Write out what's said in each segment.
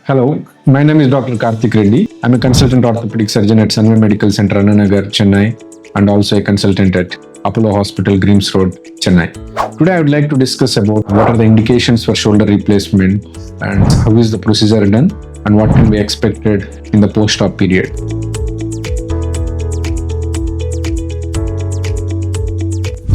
Hello, my name is Dr. Karthik Reddy. I'm a consultant orthopedic surgeon at Sunway Medical Centre, Annanagar, Chennai, and also a consultant at Apollo Hospital, Greaves Road, Chennai. Today, I would like to discuss about what are the indications for shoulder replacement and how is the procedure done and what can be expected in the post-op period.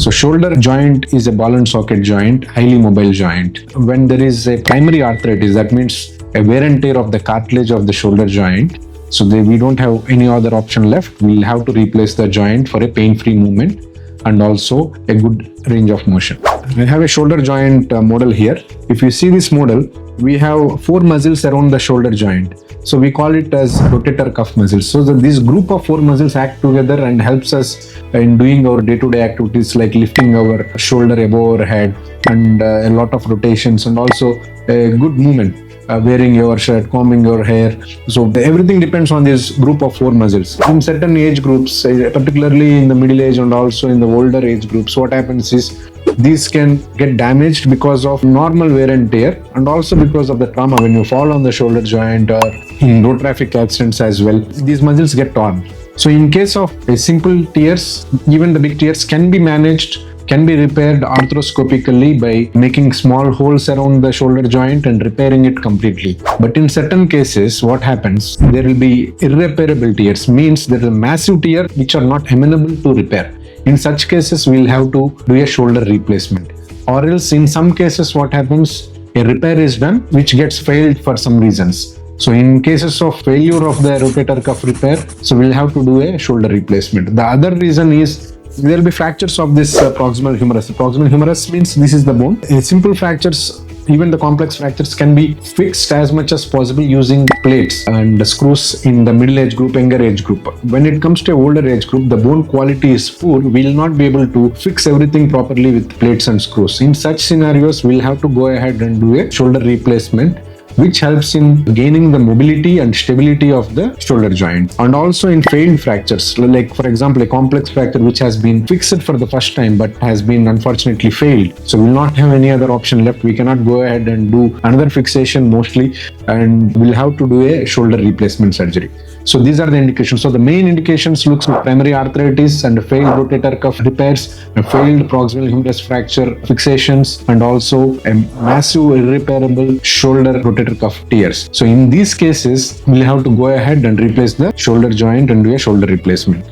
So shoulder joint is a ball and socket joint, highly mobile joint. When there is a primary arthritis, that means a wear and tear of the cartilage of the shoulder joint. So we don't have any other option left. We'll have to replace the joint for a pain-free movement and also a good range of motion. I have a shoulder joint model here. If you see this model, we have 4 muscles around the shoulder joint. So we call it as rotator cuff muscles. So this group of 4 muscles act together and helps us in doing our day-to-day activities like lifting our shoulder above our head and a lot of rotations and also a good movement. Wearing your shirt, combing your hair. So everything depends on this group of 4 muscles. In certain age groups, particularly in the middle age and also in the older age groups, what happens is these can get damaged because of normal wear and tear and also because of the trauma when you fall on the shoulder joint or in road traffic accidents as well. These muscles get torn. So in case of a simple tears, even the big tears can be managed, can be repaired arthroscopically by making small holes around the shoulder joint and repairing it completely. But in certain cases, what happens, there will be irreparable tears, means there is a massive tear which are not amenable to repair. In such cases, we'll have to do a shoulder replacement. Or else in some cases, what happens, a repair is done which gets failed for some reasons. So in cases of failure of the rotator cuff repair, so we'll have to do a shoulder replacement. The other reason is there will be fractures of this proximal humerus. Proximal humerus means this is the bone. Simple fractures, even the complex fractures can be fixed as much as possible using plates and screws in the middle age group, younger age group. When it comes to older age group, the bone quality is poor. We will not be able to fix everything properly with plates and screws. In such scenarios, we'll have to go ahead and do a shoulder replacement, which helps in gaining the mobility and stability of the shoulder joint. And also in failed fractures, like for example, a complex fracture which has been fixed for the first time but has been unfortunately failed. So we'll not have any other option left. We cannot go ahead and do another fixation mostly, and we'll have to do a shoulder replacement surgery. So these are the indications. So the main indications looks like primary arthritis and failed rotator cuff repairs, a failed proximal humerus fracture fixations, and also a massive irreparable shoulder rotator cuff tears. So in these cases, we'll have to go ahead and replace the shoulder joint and do a shoulder replacement.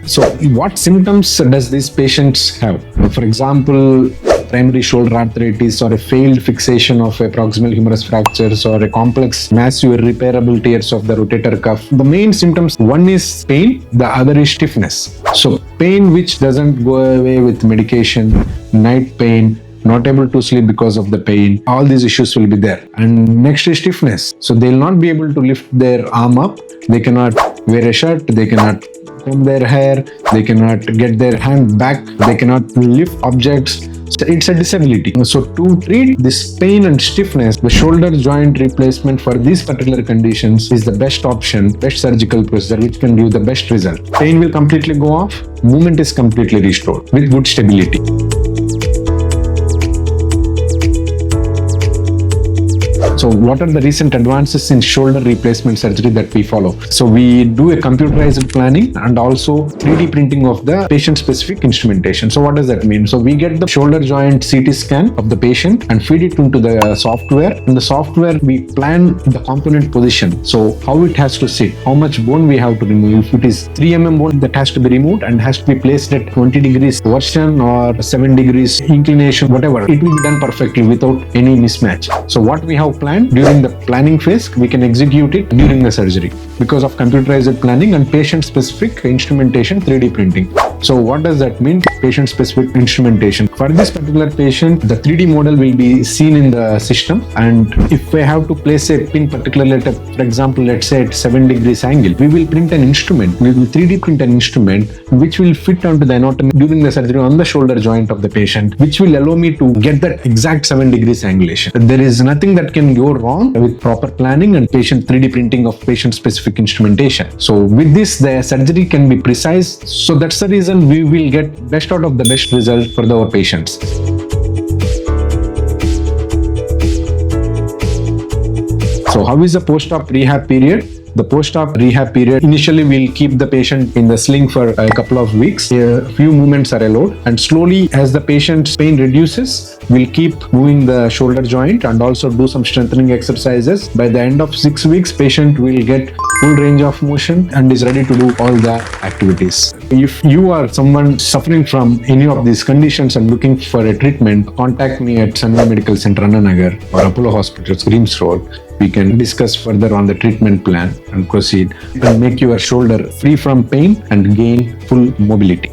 So what symptoms does these patients have? For example, primary shoulder arthritis or a failed fixation of a proximal humerus fractures or a complex massive irreparable tears of the rotator cuff. The main symptoms, one is pain, the other is stiffness. So pain which doesn't go away with medication, night pain, not able to sleep because of the pain, all these issues will be there. And next is stiffness. So they'll not be able to lift their arm up, they cannot wear a shirt, they cannot comb their hair, they cannot get their hand back, they cannot lift objects. So it's a disability. So to treat this pain and stiffness, the shoulder joint replacement for these particular conditions is the best option, best surgical procedure which can give the best result. Pain will completely go off, movement is completely restored with good stability. So what are the recent advances in shoulder replacement surgery that we follow? So we do a computerized planning and also 3D printing of the patient-specific instrumentation. So what does that mean? So we get the shoulder joint CT scan of the patient and feed it into the software. In the software, we plan the component position. So how it has to sit, how much bone we have to remove. If it is 3 mm bone that has to be removed and has to be placed at 20 degrees version or 7 degrees inclination, whatever, it will be done perfectly without any mismatch. So what we have planned during the planning phase, we can execute it during the surgery because of computerized planning and patient-specific instrumentation 3D printing. So what does that mean? Patient-specific instrumentation. For this particular patient, the 3D model will be seen in the system, and if we have to place a pin particularly at, for example, let's say at 7 degrees angle, we will print an instrument. We will 3D print an instrument which will fit onto the anatomy during the surgery on the shoulder joint of the patient, which will allow me to get that exact 7 degrees angulation. There is nothing that can go wrong with proper planning and patient 3D printing of patient-specific instrumentation. So with this, the surgery can be precise. So that's the reason we will get best out of the best result for our patients. So how is the post-op rehab period? The post-op rehab period, initially we'll keep the patient in the sling for a couple of weeks. A few movements are allowed, and slowly as the patient's pain reduces, we'll keep moving the shoulder joint and also do some strengthening exercises. By the end of 6 weeks, patient will get full range of motion and is ready to do all the activities. If you are someone suffering from any of these conditions and looking for a treatment, contact me at Sunway Medical Centre, Annanagar, or Apollo Hospital, Greaves Road. We can discuss further on the treatment plan and proceed and make your shoulder free from pain and gain full mobility.